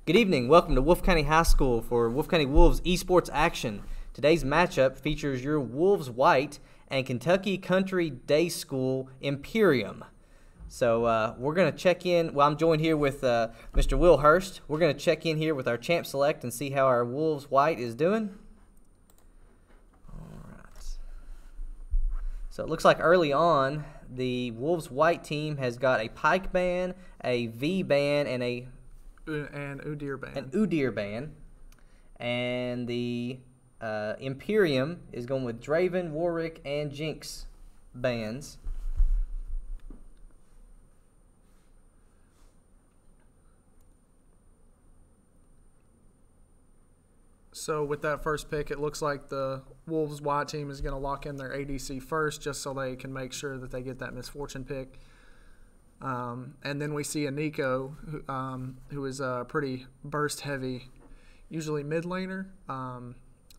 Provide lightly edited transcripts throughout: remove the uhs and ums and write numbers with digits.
Good evening. Welcome to Wolfe County High School for Wolfe County Wolves Esports action. Today's matchup features your Wolves White and Kentucky Country Day School Imperium. So we're going to check in. Well, I'm joined here with Mr. Will Hurst. We're going to check in here with our Champ Select and see how our Wolves White is doing. All right. So it looks like early on, the Wolves White team has got a Pike band, a V band, and an Udyr band. An Udyr band. And the Imperium is going with Draven, Warwick, and Jinx bands. So with that first pick, it looks like the Wolves White team is going to lock in their ADC first just so they can make sure that they get that misfortune pick. And then we see a Nico who is a pretty burst-heavy, usually mid laner.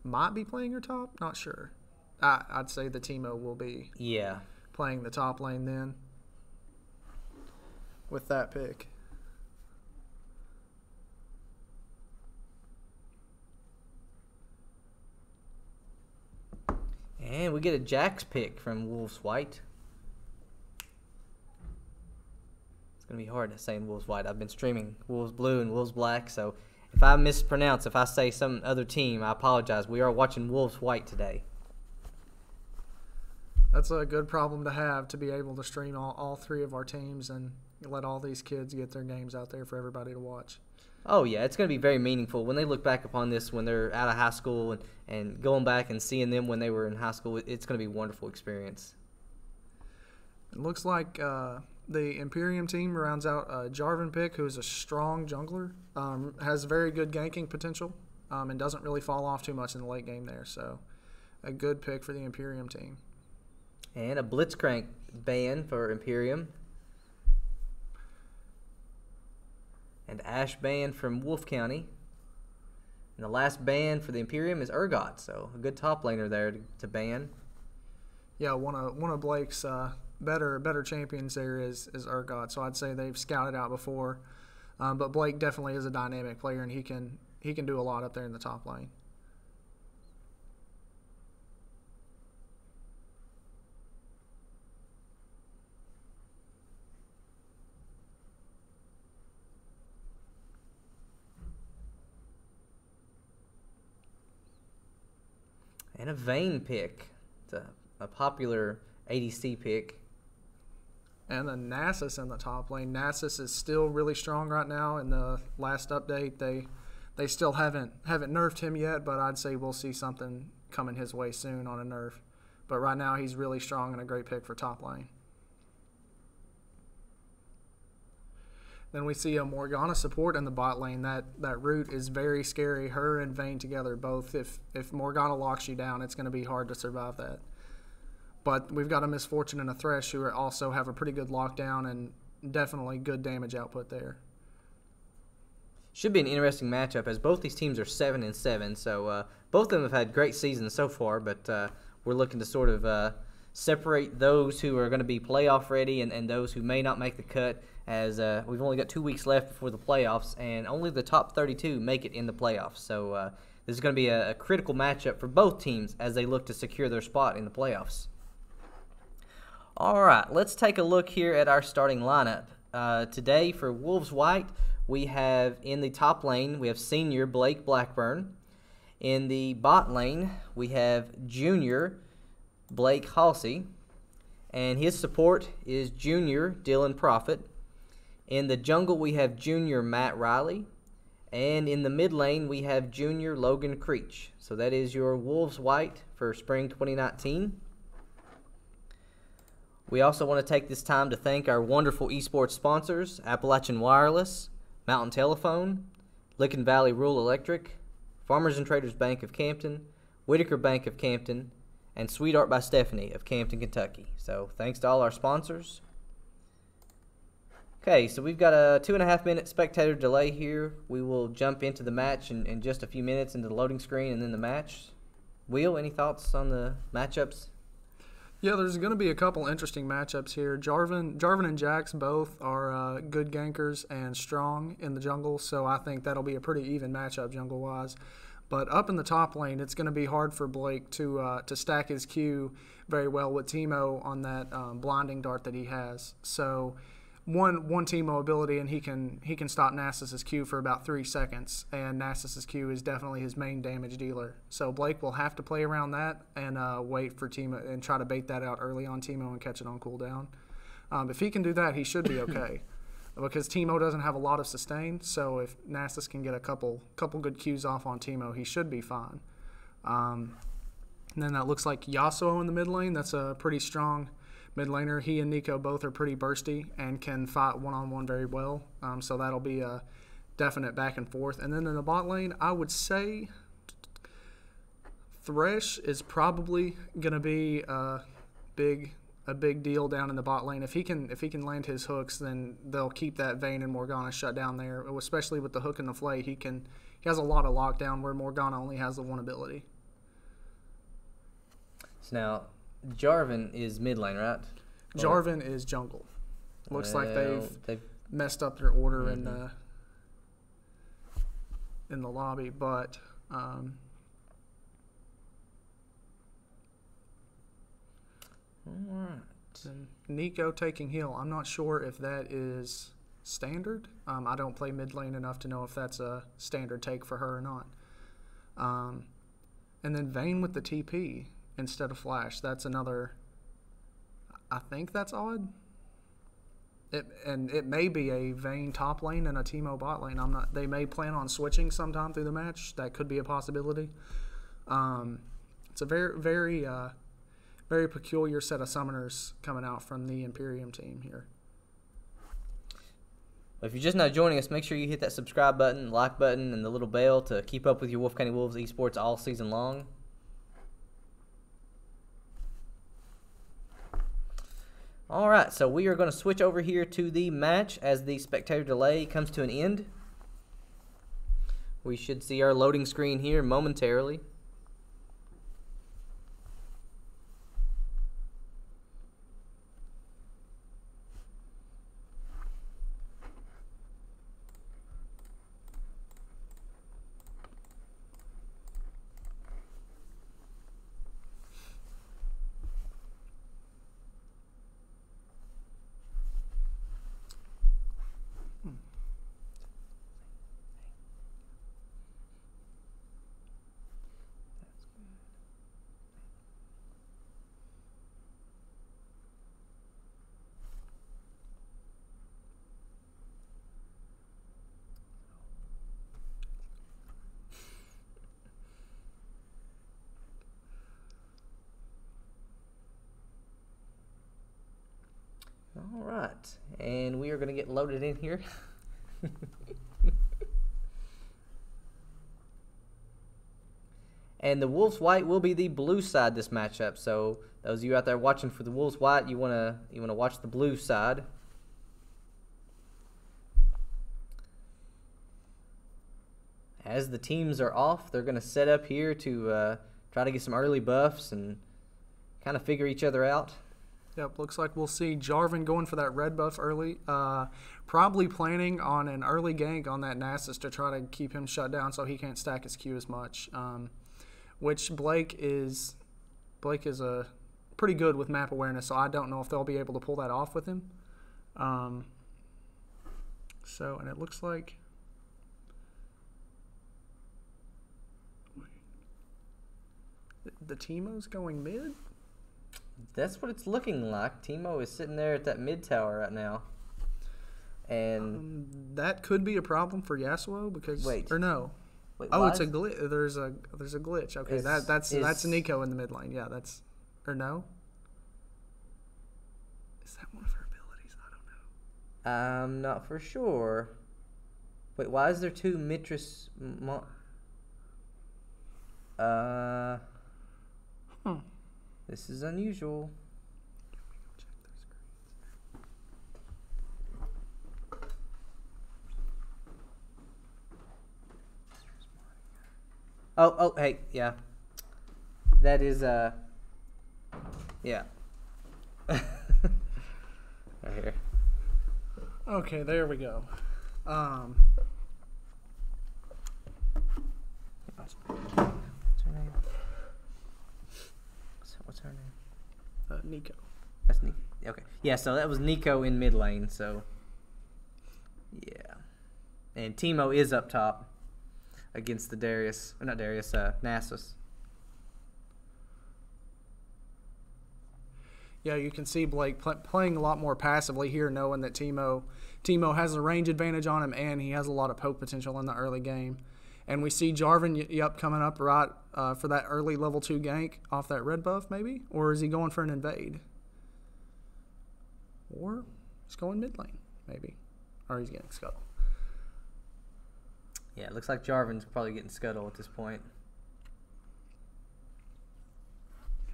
Might be playing her top, not sure. I'd say the Teemo will be playing the top lane then with that pick. And we get a Jax pick from Wolves White. It's going to be hard to say in Wolves White. I've been streaming Wolves Blue and Wolves Black, so if I mispronounce, if I say some other team, I apologize. We are watching Wolves White today. That's a good problem to have, to be able to stream all three of our teams and let all these kids get their games out there for everybody to watch. Oh, yeah, it's going to be very meaningful. When they look back upon this when they're out of high school and going back and seeing them when they were in high school, it's going to be a wonderful experience. It looks like the Imperium team rounds out a Jarvan pick, who is a strong jungler, has very good ganking potential, and doesn't really fall off too much in the late game there. So a good pick for the Imperium team. And a Blitzcrank ban for Imperium. And Ash ban from Wolfe County. And the last ban for the Imperium is Urgot, so a good top laner there to ban. Yeah, one of Blake's better champions there is Urgot, so I'd say they've scouted out before. But Blake definitely is a dynamic player, and he can do a lot up there in the top lane. And a Vayne pick. It's a popular ADC pick. And then Nasus in the top lane. Nasus is still really strong right now. In the last update, they still haven't nerfed him yet, but I'd say we'll see something coming his way soon on a nerf. But right now, he's really strong and a great pick for top lane. Then we see a Morgana support in the bot lane. That root is very scary. Her and Vayne together both. If Morgana locks you down, it's going to be hard to survive that. But we've got a Misfortune and a Thresh who also have a pretty good lockdown and definitely good damage output there. Should be an interesting matchup as both these teams are 7-7. So both of them have had great seasons so far, but we're looking to sort of separate those who are going to be playoff ready and those who may not make the cut, as we've only got 2 weeks left before the playoffs, and only the top 32 make it in the playoffs. So this is going to be a critical matchup for both teams as they look to secure their spot in the playoffs. All right, let's take a look here at our starting lineup. Today for Wolves White, we have in the top lane, we have senior Blake Blackburn. In the bot lane, we have junior Blake Halsey, and his support is junior Dylan Prophet. In the jungle, we have junior Matt Riley, and in the mid lane, we have junior Logan Creech. So that is your Wolves White for spring 2019. We also want to take this time to thank our wonderful esports sponsors, Appalachian Wireless, Mountain Telephone, Licking Valley Rural Electric, Farmers and Traders Bank of Campton, Whitaker Bank of Campton, and Sweetheart by Stephanie of Campton, Kentucky. So thanks to all our sponsors. Okay, so we've got a 2.5-minute spectator delay here. We will jump into the match in just a few minutes into the loading screen and then the match. Will, any thoughts on the matchups? Yeah, there's going to be a couple interesting matchups here. Jarvan and Jax both are good gankers and strong in the jungle, so I think that'll be a pretty even matchup jungle-wise. But up in the top lane, it's going to be hard for Blake to stack his Q very well with Teemo on that blinding dart that he has. So one Teemo ability, and he can stop Nasus's Q for about 3 seconds, and Nasus's Q is definitely his main damage dealer. So Blake will have to play around that and wait for Teemo and try to bait that out early on Teemo and catch it on cooldown. If he can do that, he should be okay. Because Teemo doesn't have a lot of sustain, so if Nasus can get a couple good Qs off on Teemo, he should be fine. And then that looks like Yasuo in the mid lane. That's a pretty strong mid laner. He and Nico both are pretty bursty and can fight one-on-one very well. So that'll be a definite back and forth. And then in the bot lane, I would say Thresh is probably going to be a big deal down in the bot lane. If he can land his hooks, then they'll keep that Vayne and Morgana shut down there. Especially with the hook and the flay, he has a lot of lockdown where Morgana only has the one ability. So now Jarvan is mid lane, right? Jarvan is jungle. Looks like they've messed up their order in the lobby, but all right. Nico taking heal. I'm not sure if that is standard. I don't play mid lane enough to know if that's a standard take for her or not. And then Vayne with the TP instead of Flash. That's another. I think that's odd. It may be a Vayne top lane and a Teemo bot lane. They may plan on switching sometime through the match. That could be a possibility. It's a very peculiar set of summoners coming out from the Imperium team here. If you're just now joining us, make sure you hit that subscribe button, like button, and the little bell to keep up with your Wolfe County Wolves esports all season long. All right, so we are going to switch over here to the match as the spectator delay comes to an end. We should see our loading screen here momentarily. All right, and we are going to get loaded in here. And the Wolves White will be the blue side this matchup. So those of you out there watching for the Wolves White, you wanna watch the blue side. As the teams are off, they're gonna set up here to try to get some early buffs and kind of figure each other out. Yep, looks like we'll see Jarvan going for that red buff early. Probably planning on an early gank on that Nasus to try to keep him shut down so he can't stack his Q as much. Which Blake is a pretty good with map awareness, so I don't know if they'll be able to pull that off with him. And it looks like the Teemo's going mid? That's what it's looking like. Teemo is sitting there at that mid tower right now. And that could be a problem for Yasuo because Wait, it's a glitch. There's a glitch. Okay, that's Nico in the mid lane. Yeah, that's no. Is that one of her abilities? I don't know. I'm not for sure. Wait, why is there two Mitris? This is unusual. Oh, hey, yeah. That is, yeah. Right here. Okay, there we go. What's her name? What's her name? Nico. That's Nico. Okay. Yeah, so that was Nico in mid lane, so yeah. And Timo is up top against the Nasus. Yeah, you can see Blake playing a lot more passively here, knowing that Timo has a range advantage on him, and he has a lot of poke potential in the early game. And we see Jarvan, coming up right for that early level 2 gank off that red buff, maybe? Or is he going for an invade? Or he's going mid lane, maybe. Or he's getting scuttle. Yeah, it looks like Jarvan's probably getting scuttle at this point.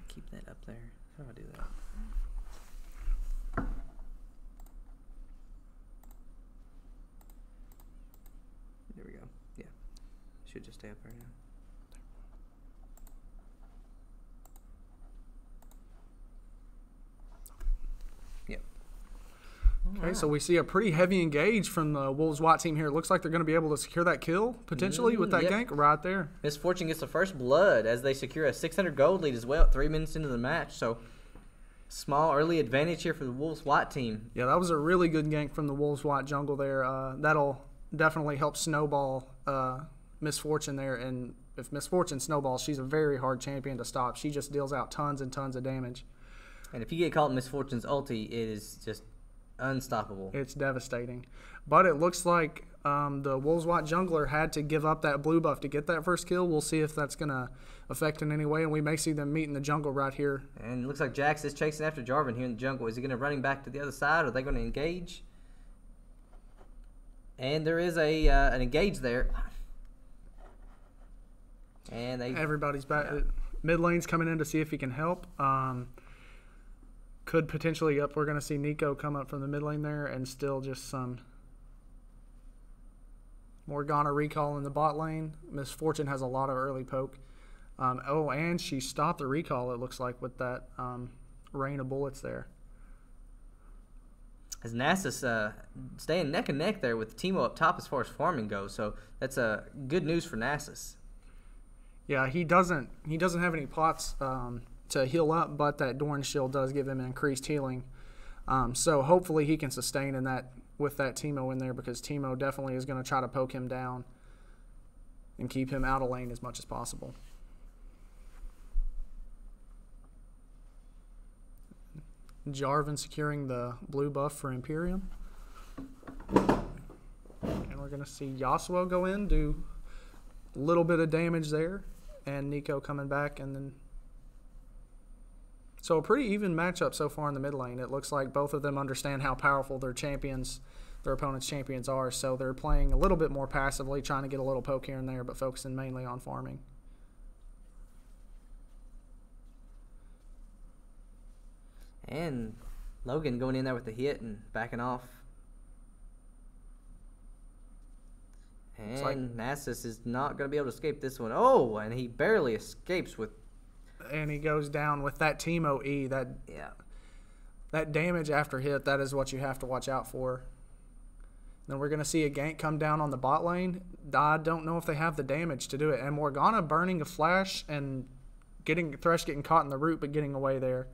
Keep that up there. How do I do that? There we go. Yeah. Should just stay up there now. Yep. Okay, so we see a pretty heavy engage from the Wolves SWAT team here. It looks like they're going to be able to secure that kill, potentially, with that gank right there. Misfortune gets the first blood as they secure a 600 gold lead as well, 3 minutes into the match. So, small early advantage here for the Wolves SWAT team. Yeah, that was a really good gank from the Wolves SWAT jungle there. That'll definitely help snowball Misfortune there. And if Misfortune snowballs, she's a very hard champion to stop. She just deals out tons and tons of damage. And if you get caught in Misfortune's ulti, it is just unstoppable. It's devastating. But it looks like the Wolves SWAT jungler had to give up that blue buff to get that first kill. We'll see if that's going to affect in any way, and we may see them meet in the jungle right here. And it looks like Jax is chasing after Jarvan here in the jungle. Is he going to running back to the other side, or are they going to engage? And there is an engage there. And everybody's back. Yeah. Mid lane's coming in to see if he can help. Could potentially we're going to see Nico come up from the mid lane there, and still just some Morgana recall in the bot lane. Misfortune has a lot of early poke. And she stopped the recall, it looks like, with that rain of bullets there. As Nasus staying neck and neck there with Timo up top as far as farming goes, so that's good news for Nasus. Yeah, he doesn't have any pots to heal up, but that Dorn shield does give him increased healing. So hopefully he can sustain in that with that Timo in there, because Timo definitely is going to try to poke him down and keep him out of lane as much as possible. Jarvan securing the blue buff for Imperium. And we're going to see Yasuo go in, do a little bit of damage there, and Nico coming back, and then so a pretty even matchup so far in the mid lane. It looks like both of them understand how powerful their opponent's champions are, so they're playing a little bit more passively, trying to get a little poke here and there, but focusing mainly on farming. And Logan going in there with the hit and backing off. And Nasus is not going to be able to escape this one. Oh, and he barely escapes with... And he goes down with that Timo E. That damage after hit, that is what you have to watch out for. Then we're going to see a gank come down on the bot lane. I don't know if they have the damage to do it. And Morgana burning a flash and Thresh getting caught in the root but getting away there.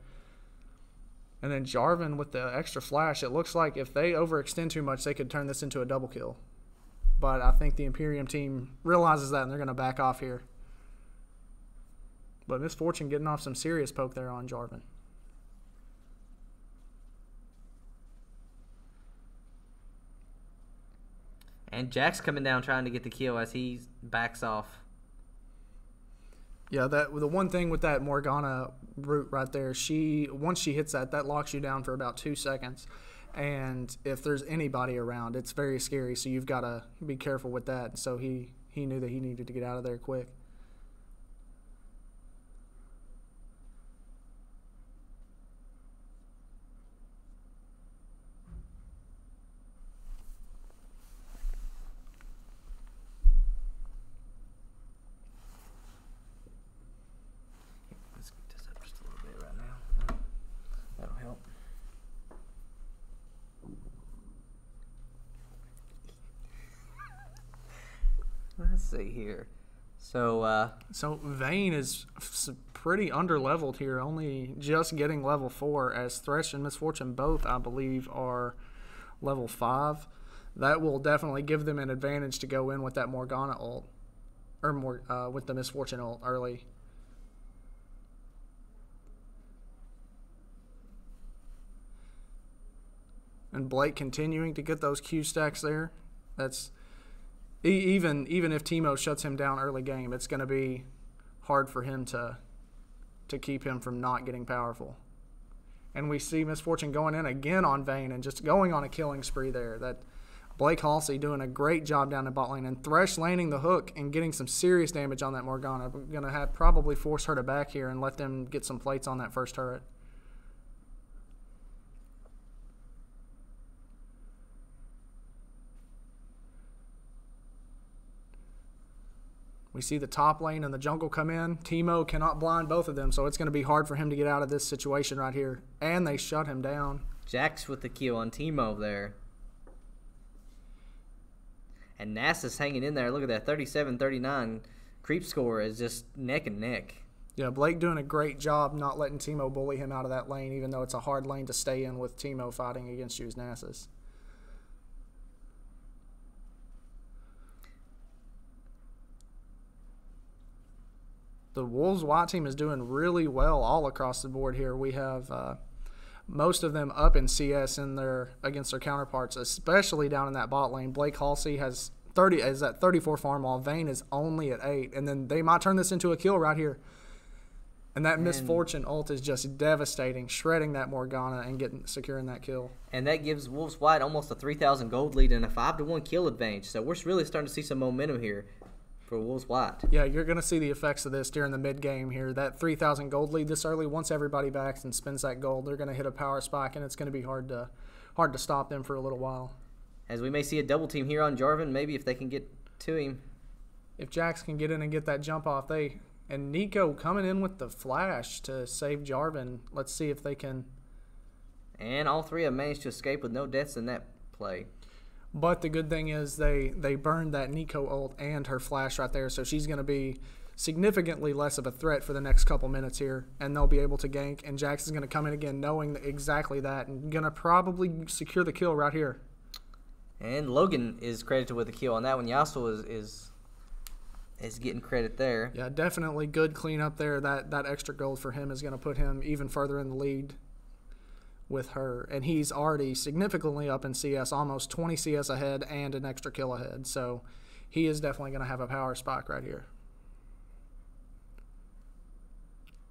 And then Jarvan with the extra flash. It looks like if they overextend too much, they could turn this into a double kill. But I think the Imperium team realizes that, and they're going to back off here. But Misfortune getting off some serious poke there on Jarvan. And Jack's coming down trying to get the kill as he backs off. Yeah, the one thing with that Morgana root right there, once she hits that locks you down for about 2 seconds. And if there's anybody around, it's very scary, so you've got to be careful with that. So he knew that he needed to get out of there quick. Let's get this up just a little bit right now. That'll help. see here. So Vayne is pretty underleveled here, only just getting level 4, as Thresh and Misfortune both, I believe, are level 5. That will definitely give them an advantage to go in with that Morgana ult, or with the Misfortune ult early. And Blake continuing to get those Q stacks there. That's even if Teemo shuts him down early game, it's going to be hard for him to keep him from not getting powerful. And we see Misfortune going in again on Vayne and just going on a killing spree there. That Blake Halsey doing a great job down in bot lane, and Thresh landing the hook and getting some serious damage on that Morgana. We're going to have probably force her to back here and let them get some plates on that first turret. We see the top lane and the jungle come in. Teemo cannot blind both of them, so it's going to be hard for him to get out of this situation right here. And they shut him down. Jax with the kill on Teemo there. And Nasus hanging in there. Look at that, 37-39. Creep score is just neck and neck. Yeah, Blake doing a great job not letting Teemo bully him out of that lane, even though it's a hard lane to stay in with Teemo fighting against you as Nasus. The Wolves white team is doing really well all across the board here. We have most of them up in CS against their counterparts, especially down in that bot lane. Blake Halsey is at 34 farm, while Vayne is only at 8. And then they might turn this into a kill right here. And that Misfortune ult is just devastating, shredding that Morgana and securing that kill. And that gives Wolves White almost a 3,000 gold lead and a 5-1 kill advantage. So we're really starting to see some momentum here for Wolves White. Yeah, you're going to see the effects of this during the mid-game here. That 3,000 gold lead this early, once everybody backs and spends that gold, they're going to hit a power spike, and it's going to be hard to stop them for a little while. As we may see a double team here on Jarvan, maybe if they can get to him. If Jax can get in and get that jump off, and Nico coming in with the flash to save Jarvan. Let's see if they can. And all three have managed to escape with no deaths in that play. But the good thing is they burned that Nico ult and her flash right there, so she's going to be significantly less of a threat for the next couple minutes here, and they'll be able to gank, and Jax is going to come in again knowing exactly that and going to probably secure the kill right here. And Logan is credited with the kill on that one. Yasuo is getting credit there. Yeah, definitely good cleanup there. That extra gold for him is going to put him even further in the lead with her. And he's already significantly up in CS, almost 20 CS ahead and an extra kill ahead. So he is definitely going to have a power spike right here.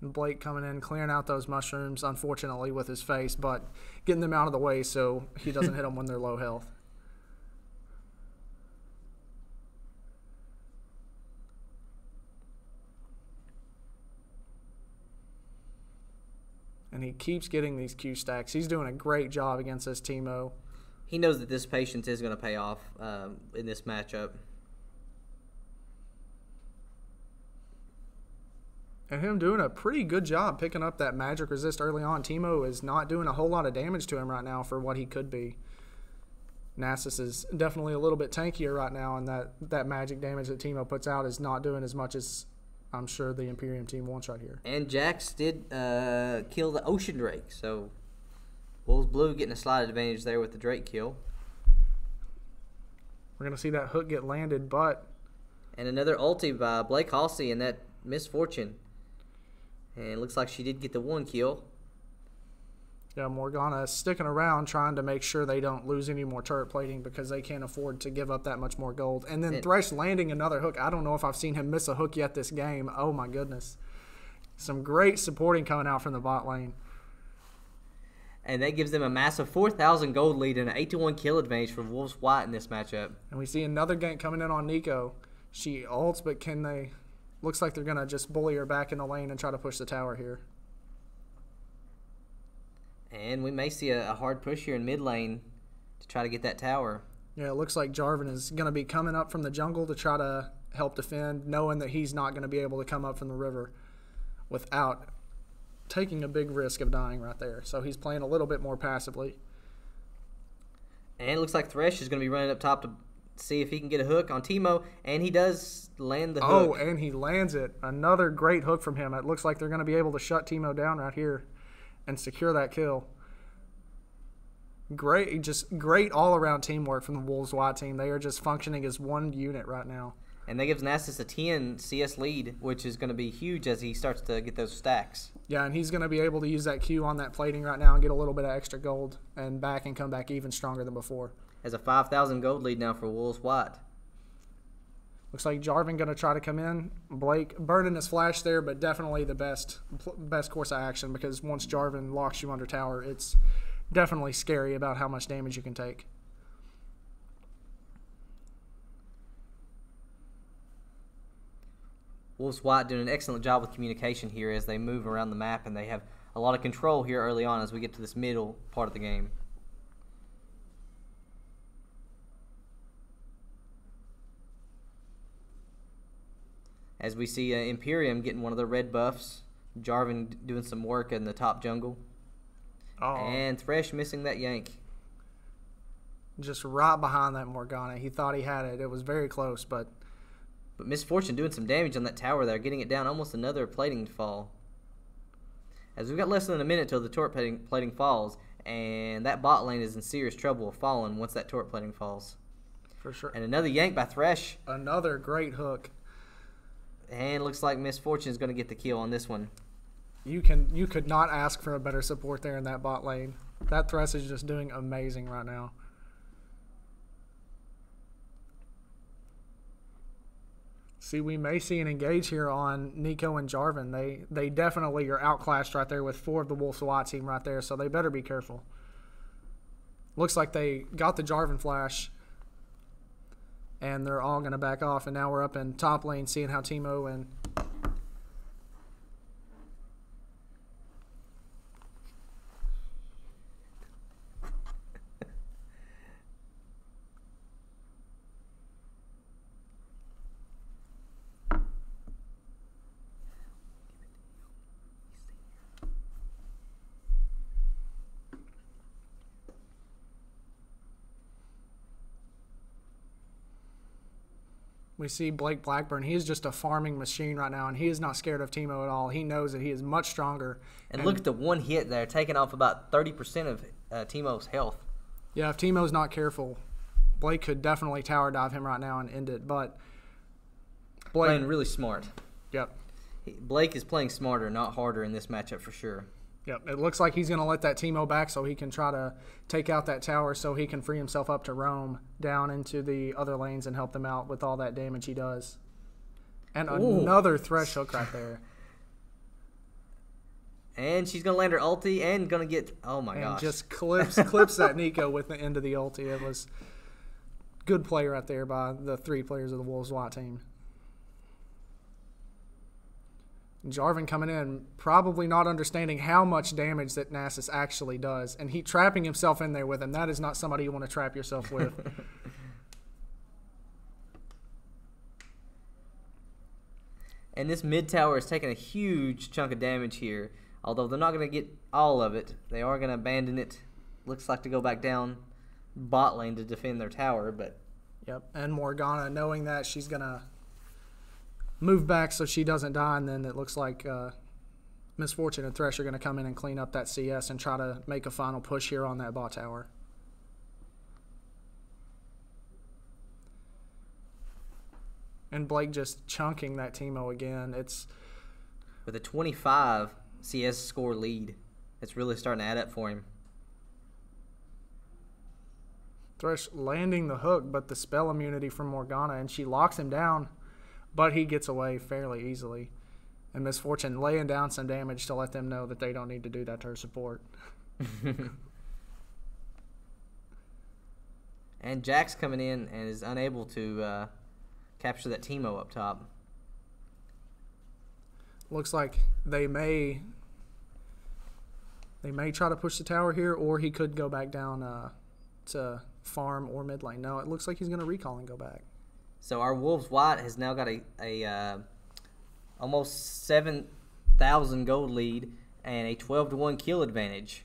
And Blake coming in, clearing out those mushrooms, unfortunately, with his face, but getting them out of the way so he doesn't hit them when they're low health. And he keeps getting these Q stacks. He's doing a great job against this Teemo. He knows that this patience is going to pay off in this matchup. And him doing a pretty good job picking up that magic resist early on. Teemo is not doing a whole lot of damage to him right now for what he could be. Nasus is definitely a little bit tankier right now, and that magic damage that Teemo puts out is not doing as much as I'm sure the Imperium team wants right here. And Jax did kill the Ocean Drake, so Wolves Blue getting a slight advantage there with the Drake kill. We're going to see that hook get landed, but... And another ulti by Blake Halsey and that Misfortune. And it looks like she did get the one kill. Yeah, Morgana is sticking around trying to make sure they don't lose any more turret plating because they can't afford to give up that much more gold. And then Thresh landing another hook. I don't know if I've seen him miss a hook yet this game. Oh, my goodness. Some great supporting coming out from the bot lane. And that gives them a massive 4,000 gold lead and an 8-1 kill advantage for Wolves White in this matchup. And we see another gank coming in on Nico. She ults, but can they... Looks like they're going to just bully her back in the lane and try to push the tower here. And we may see a hard push here in mid lane to try to get that tower. Yeah, it looks like Jarvan is going to be coming up from the jungle to try to help defend, knowing that he's not going to be able to come up from the river without taking a big risk of dying right there. So he's playing a little bit more passively. And it looks like Thresh is going to be running up top to see if he can get a hook on Timo, and he does land the hook. Oh, and he lands it. Another great hook from him. It looks like they're going to be able to shut Timo down right here and secure that kill. Great all-around teamwork from the Wolves SWAT team. They are just functioning as one unit right now. And that gives Nasus a 10 CS lead, which is going to be huge as he starts to get those stacks. Yeah, and he's going to be able to use that Q on that plating right now and get a little bit of extra gold and come back even stronger than before. Has a 5,000 gold lead now for Wolves SWAT. Looks like Jarvan going to try to come in. Blake burning his flash there, but definitely the best course of action, because once Jarvan locks you under tower, it's definitely scary about how much damage you can take. Wolves SWAT doing an excellent job with communication here as they move around the map, and they have a lot of control here early on as we get to this middle part of the game. As we see Imperium getting one of the red buffs, Jarvan doing some work in the top jungle, and Thresh missing that yank. Just right behind that Morgana. He thought he had it. It was very close, but Misfortune doing some damage on that tower there, getting it down, almost another plating fall. As we've got less than a minute till the turret plating falls, and that bot lane is in serious trouble of falling once that turret plating falls. For sure. And another yank by Thresh. Another great hook. And looks like Misfortune is going to get the kill on this one. You could not ask for a better support there in that bot lane. That Thresh is just doing amazing right now. See, we may see an engage here on Nico and Jarvan. They definitely are outclassed right there with 4 of the Wolves SWAT team right there, so they better be careful. Looks like they got the Jarvan flash, and they're all going to back off, and now we're up in top lane seeing how Timo and we see Blake Blackburn. He is just a farming machine right now, and he is not scared of Timo at all. He knows that he is much stronger. And look at the one hit there, taking off about 30% of Timo's health. Yeah, if Timo's not careful, Blake could definitely tower dive him right now and end it. But Blake, playing really smart. Yep. Blake is playing smarter, not harder in this matchup for sure. Yep, it looks like he's going to let that Timo back so he can try to take out that tower so he can free himself up to roam down into the other lanes and help them out with all that damage he does. And another Thresh hook right there. And she's going to land her ulti and going to get, oh my gosh. And just clips that Nico with the end of the ulti. It was good play right there by the 3 players of the Wolves SWAT team. Jarvan coming in, probably not understanding how much damage that Nasus actually does. And he trapping himself in there with him. That is not somebody you want to trap yourself with. And this mid tower is taking a huge chunk of damage here. Although they're not going to get all of it. They are going to abandon it. Looks like to go back down bot lane to defend their tower. But yep, and Morgana, knowing that, she's going to move back so she doesn't die, and then it looks like Misfortune and Thresh are going to come in and clean up that CS and try to make a final push here on that bot tower. And Blake just chunking that Timo again. It's with a 25 CS score lead, it's really starting to add up for him. Thresh landing the hook, but the spell immunity from Morgana, and she locks him down. But he gets away fairly easily. And Misfortune laying down some damage to let them know that they don't need to do that to her support. And Jack's coming in and is unable to capture that Timo up top. Looks like they may try to push the tower here, or he could go back down to farm or mid lane. No, it looks like he's going to recall and go back. So our Wolves SWAT has now got a almost 7,000 gold lead and a 12-1 kill advantage.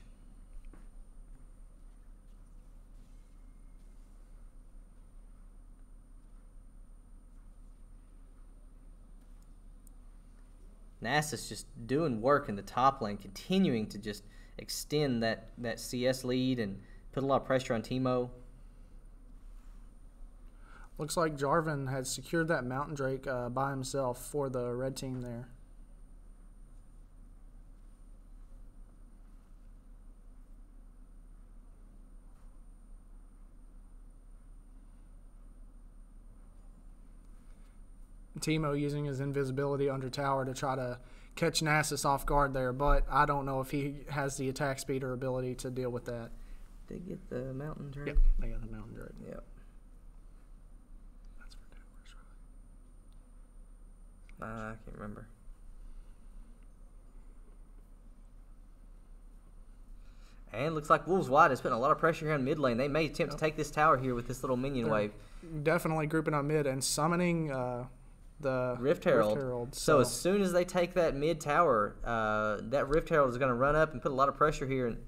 Nasus just doing work in the top lane, continuing to just extend that CS lead and put a lot of pressure on Teemo. Looks like Jarvan had secured that Mountain Drake by himself for the red team there. Teemo using his invisibility under tower to try to catch Nasus off guard there, but I don't know if he has the attack speed or ability to deal with that. They get the Mountain Drake? Yep, they got the Mountain Drake. Yep. That's for towers, right? I can't remember. And looks like Wolves Wide is putting a lot of pressure here on mid lane. They may attempt to take this tower here with this little minion wave. Definitely grouping on mid and summoning the Rift Herald. So as soon as they take that mid tower, that Rift Herald is going to run up and put a lot of pressure here and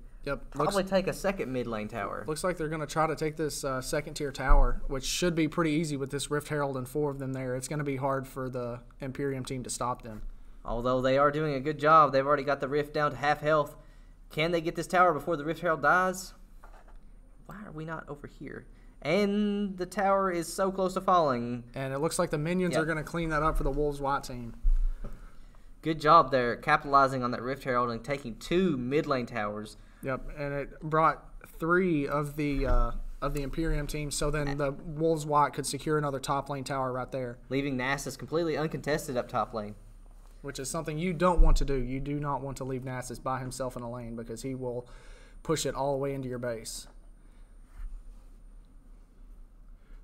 probably take a second mid lane tower. Looks like they're going to try to take this second tier tower, which should be pretty easy with this Rift Herald and 4 of them there. It's going to be hard for the Imperium team to stop them. Although they are doing a good job. They've already got the Rift down to half health. Can they get this tower before the Rift Herald dies? Why are we not over here? And the tower is so close to falling. And it looks like the minions are going to clean that up for the Wolves White team. Good job there, capitalizing on that Rift Herald and taking 2 mid lane towers. Yep, and it brought 3 of the Imperium team, so then the Wolves White could secure another top lane tower right there. Leaving Nasus completely uncontested up top lane. Which is something you don't want to do. You do not want to leave Nasus by himself in a lane because he will push it all the way into your base.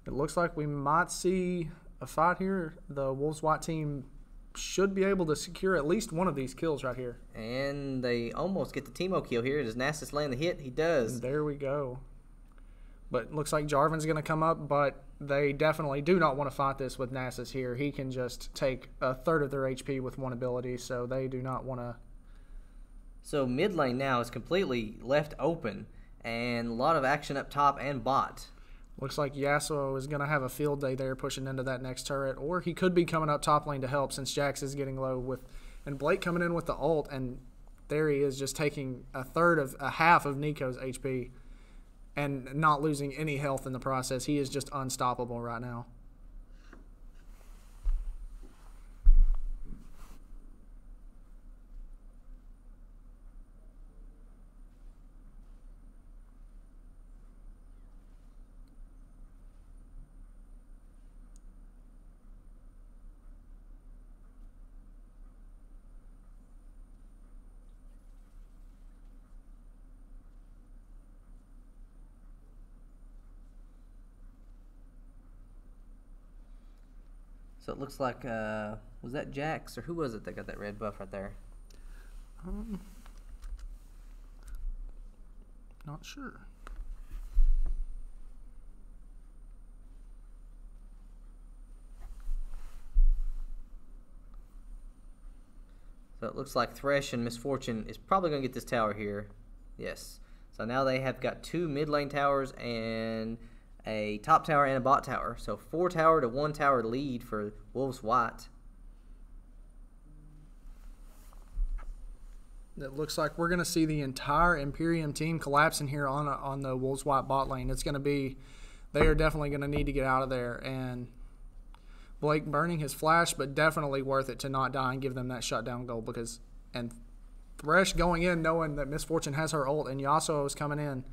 It looks like we might see a fight here. The Wolves White team should be able to secure at least one of these kills right here. And they almost get the Teemo kill here. Does Nasus land the hit? He does. And there we go. But it looks like Jarvan's going to come up, but they definitely do not want to fight this with Nasus here. He can just take a third of their HP with one ability, so they do not want to. So mid lane now is completely left open, and a lot of action up top and bot. Looks like Yasuo is going to have a field day there pushing into that next turret, or he could be coming up top lane to help since Jax is getting low and Blake coming in with the ult, and there he is just taking a half of Nico's HP and not losing any health in the process. He is just unstoppable right now. So it looks like, was that Jax or who was it that got that red buff right there? Not sure. So it looks like Thresh and Misfortune is probably going to get this tower here. Yes. So now they have got 2 mid lane towers and a top tower and a bot tower. So 4 tower to 1 tower lead for Wolves White. It looks like we're going to see the entire Imperium team collapsing here on the Wolves White bot lane. It's going to be, they are definitely going to need to get out of there. And Blake burning his flash, but definitely worth it to not die and give them that shutdown goal and Thresh going in knowing that Misfortune has her ult and Yasuo is coming in.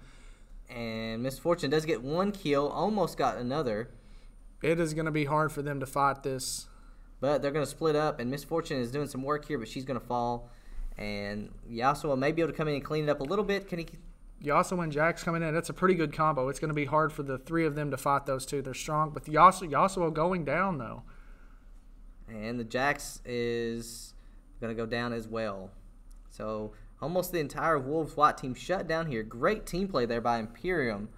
And Misfortune does get 1 kill, almost got another. It is going to be hard for them to fight this. But they're going to split up, and Misfortune is doing some work here, but she's going to fall. And Yasuo may be able to come in and clean it up a little bit. Can he? Yasuo and Jax coming in. That's a pretty good combo. It's going to be hard for the 3 of them to fight those 2. They're strong, but Yasuo going down, though. And the Jax is going to go down as well. So almost the entire Wolves White team shut down here. Great team play there by Imperium.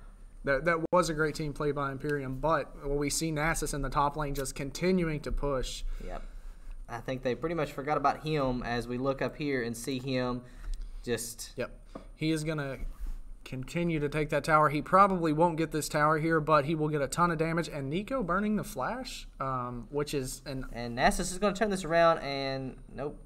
That was a great team play by Imperium, but we see Nasus in the top lane just continuing to push. Yep. I think they pretty much forgot about him as we look up here and see him just... Yep. He is going to continue to take that tower. He probably won't get this tower here, but he will get a ton of damage. And Nico burning the flash, which is... And Nasus is going to turn this around, and nope.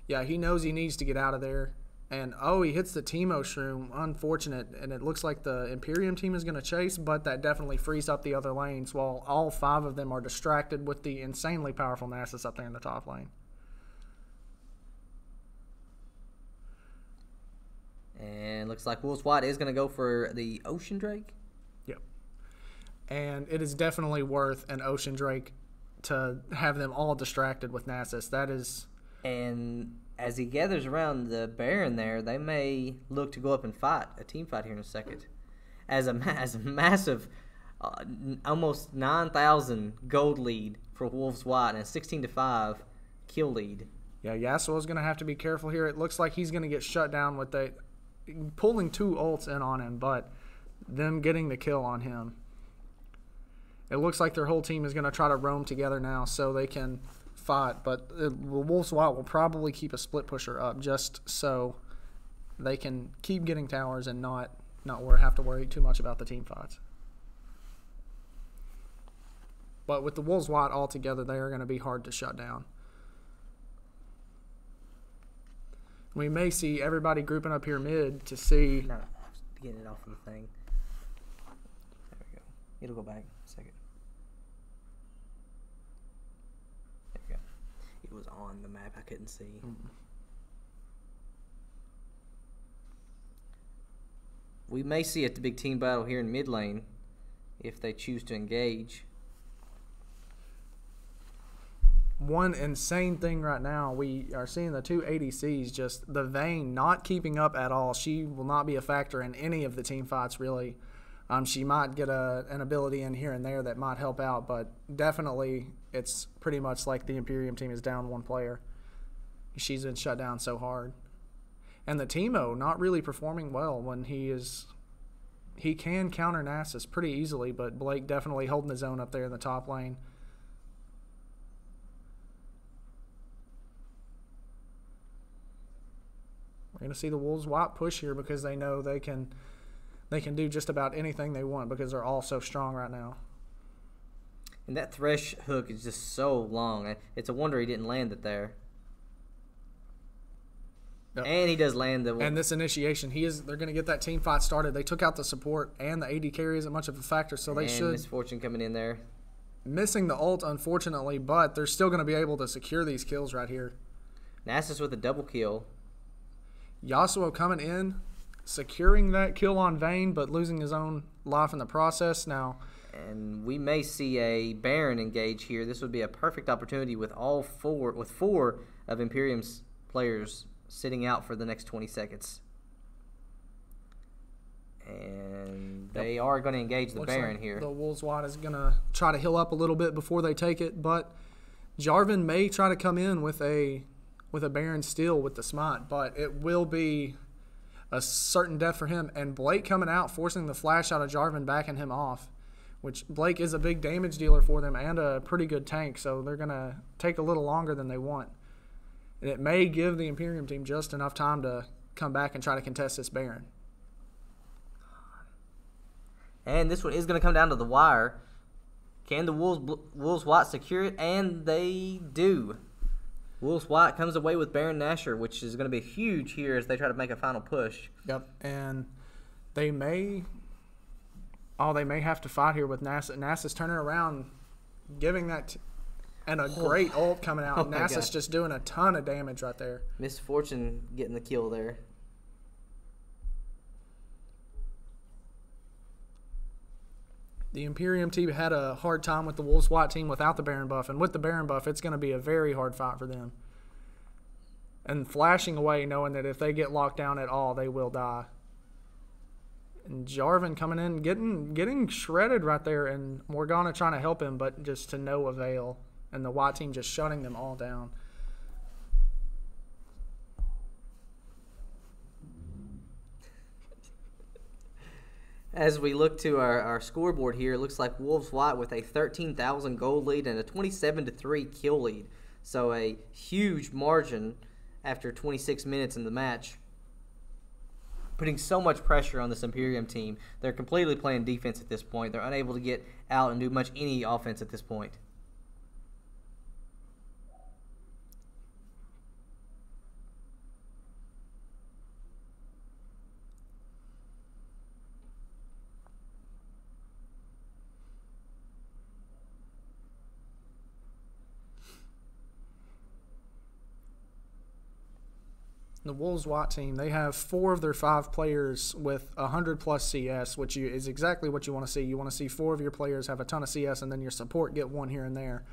Yeah, he knows he needs to get out of there. And, oh, he hits the Teemo Shroom. Unfortunate. And it looks like the Imperium team is going to chase, but that definitely frees up the other lanes while all 5 of them are distracted with the insanely powerful Nasus up there in the top lane. And looks like Wolves White is going to go for the Ocean Drake. Yep. And it is definitely worth an Ocean Drake to have them all distracted with Nasus. That is... And as he gathers around the Baron there, they may look to go up and fight, a team fight here in a second. As a massive, almost 9,000 gold lead for Wolves White and a 16-5 kill lead. Yeah, Yasuo's going to have to be careful here. It looks like he's going to get shut down with pulling 2 ults in on him, but them getting the kill on him. It looks like their whole team is going to try to roam together now so they can fight, but Wolves White will probably keep a split pusher up just so they can keep getting towers and not have to worry too much about the team fights. But with the Wolves White all together, they are going to be hard to shut down. We may see everybody grouping up here mid to see. No, getting it off of the thing. There we go. It'll go back a second. There we go. It was on the map. I couldn't see. We may see a big team battle here in mid lane if they choose to engage. One insane thing right now, we are seeing the 2 ADCs, just the Vayne not keeping up at all. She will not be a factor in any of the team fights, really. She might get an ability in here and there that might help out, but definitely it's pretty much like the Imperium team is down 1 player. She's been shut down so hard. And the Teemo not really performing well when he can counter Nasus pretty easily, but Blake definitely holding his own up there in the top lane. We're going to see the Wolves White push here because they know they can do just about anything they want because they're all so strong right now. And that Thresh hook is just so long. It's a wonder he didn't land it there. Yep. And he does land the... And this initiation, they're going to get that team fight started. They took out the support, and the AD carry isn't much of a factor, so they should... Misfortune coming in there. Missing the ult, unfortunately, but they're still going to be able to secure these kills right here. Nasus with a double kill. Yasuo coming in, securing that kill on Vayne, but losing his own life in the process now. And we may see a Baron engage here. This would be a perfect opportunity with four of Imperium's players sitting out for the next 20 seconds. And they are going to engage the Baron here. The Wolves White is going to try to heal up a little bit before they take it, but Jarvan may try to come in with a Baron steal with the smite, but it will be a certain death for him. And Blake coming out, forcing the flash out of Jarvan, backing him off, which Blake is a big damage dealer for them and a pretty good tank, so they're going to take a little longer than they want. And it may give the Imperium team just enough time to come back and try to contest this Baron. And this one is going to come down to the wire. Can the Wolves White secure it? And they do. Wolves White comes away with Baron Nashor, which is going to be huge here as they try to make a final push. Yep, and they may have to fight here with Nasus. Nasus turning around, giving that, and a great ult coming out. Nasus just doing a ton of damage right there. Misfortune getting the kill there. The Imperium team had a hard time with the Wolves White team without the Baron buff, and with the Baron buff, it's going to be a very hard fight for them. And flashing away, knowing that if they get locked down at all, they will die. And Jarvan coming in, getting shredded right there, and Morgana trying to help him, but just to no avail. And the White team just shutting them all down. As we look to our scoreboard here, it looks like Wolves White with a 13,000 gold lead and a 27-3 kill lead. So a huge margin after 26 minutes in the match. Putting so much pressure on this Imperium team. They're completely playing defense at this point. They're unable to get out and do much any offense at this point. The Wolves WAT team, they have 4 of their 5 players with 100-plus CS, which is exactly what you want to see. You want to see 4 of your players have a ton of CS, and then your support get 1 here and there.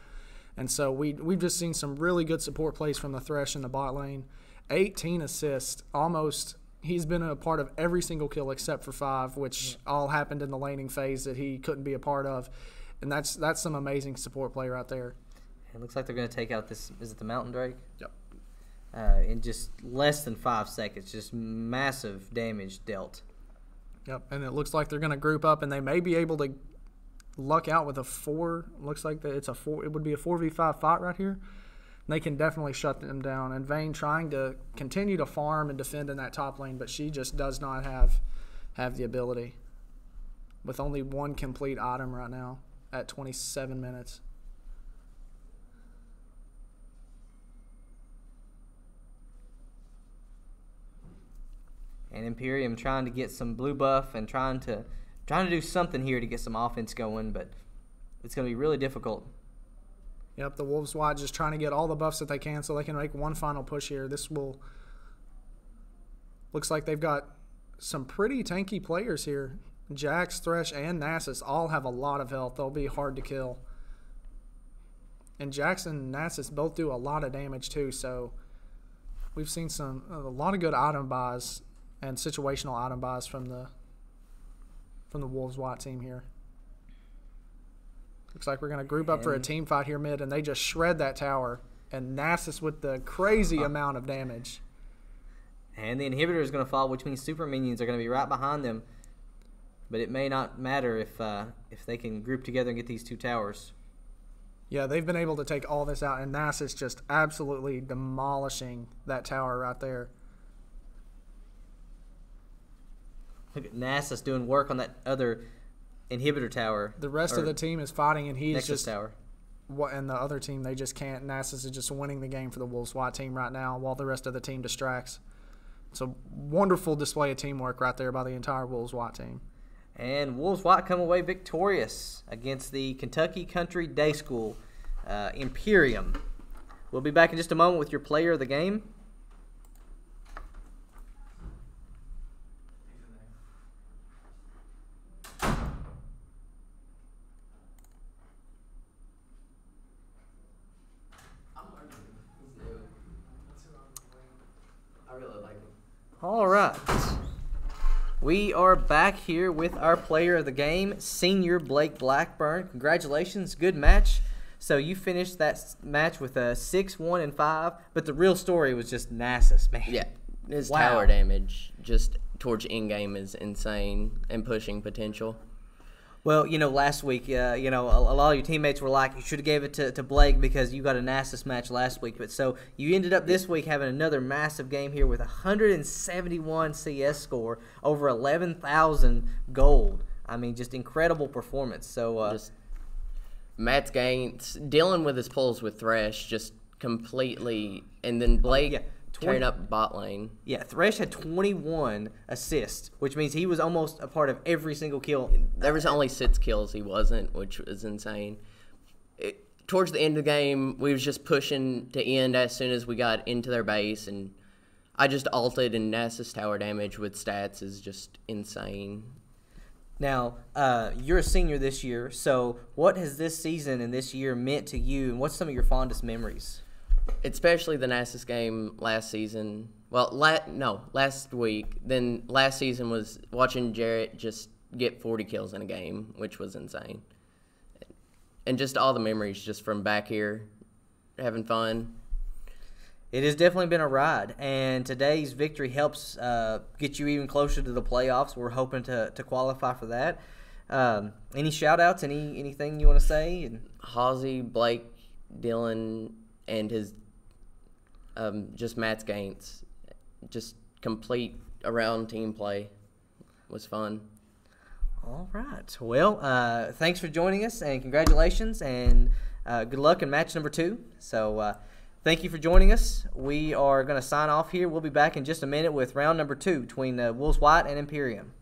And so we've just seen some really good support plays from the Thresh in the bot lane. 18 assists, almost. He's been a part of every single kill except for 5, which all happened in the laning phase that he couldn't be a part of. And that's some amazing support play right there. It looks like they're going to take out this. Is it the Mountain Drake? Yep. In just less than 5 seconds, just massive damage dealt. Yep, and it looks like they're going to group up, and they may be able to luck out with a 4. Looks like it's a 4. It would be a 4v5 fight right here. They can definitely shut them down. And Vayne trying to continue to farm and defend in that top lane, but she just does not have the ability. With only 1 complete item right now at 27 minutes. And Imperium trying to get some blue buff and trying to do something here to get some offense going, but it's going to be really difficult. Yep, the Wolves WAT just trying to get all the buffs that they can so they can make one final push here. Looks like they've got some pretty tanky players here. Jax, Thresh, and Nasus all have a lot of health. They'll be hard to kill. And Jax and Nasus both do a lot of damage too, so we've seen a lot of good item buys and situational item buys from the Wolves WAT team here. Looks like we're going to group up for a team fight here mid, and they just shred that tower. And Nasus with the crazy amount of damage. And the inhibitor is going to fall, which means super minions are going to be right behind them. But it may not matter if they can group together and get these 2 towers. Yeah, they've been able to take all this out, and Nasus just absolutely demolishing that tower right there. Look at Nasus doing work on that other inhibitor tower. The rest of the team is fighting, and he's Nexus just tower. And the other team, they just can't. Nasus is just winning the game for the Wolves WAT team right now, while the rest of the team distracts. It's a wonderful display of teamwork right there by the entire Wolves WAT team. And Wolves WAT come away victorious against the Kentucky Country Day School Imperium. We'll be back in just a moment with your player of the game. All right. We are back here with our player of the game, Senior Blake Blackburn. Congratulations. Good match. So you finished that match with a 6-1-5, but the real story was just Nasus, man. Yeah. His tower damage just towards in-game is insane and pushing potential. Well, last week, a lot of your teammates were like, you should have gave it to Blake because you got a Nasus match last week. But so you ended up this week having another massive game here with 171 CS score, over 11,000 gold. I mean, just incredible performance. So just Matt's gains, dealing with his pulls with Thresh, just completely, and then Blake tearing up bot lane. Yeah, Thresh had 21 assists, which means he was almost a part of every single kill. There was only 6 kills he wasn't, which was insane. Towards the end of the game, we was just pushing to end as soon as we got into their base, and I just ulted, and Nasus tower damage with stats is just insane. Now, you're a senior this year, so what has this season and this year meant to you, and what's some of your fondest memories? Especially the Nasus game last season. Well, last week. Then last season was watching Jarrett just get 40 kills in a game, which was insane. And just all the memories just from back here, having fun. It has definitely been a ride, and today's victory helps get you even closer to the playoffs. We're hoping to qualify for that. Any shout-outs, anything you want to say? Halsey, Blake, Dylan, and his just Matt's gains. Just complete around team play was fun. All right. Well, thanks for joining us, and congratulations, and good luck in match number 2. So thank you for joining us. We are going to sign off here. We'll be back in just a minute with round number 2 between Wolves WAT and Imperium.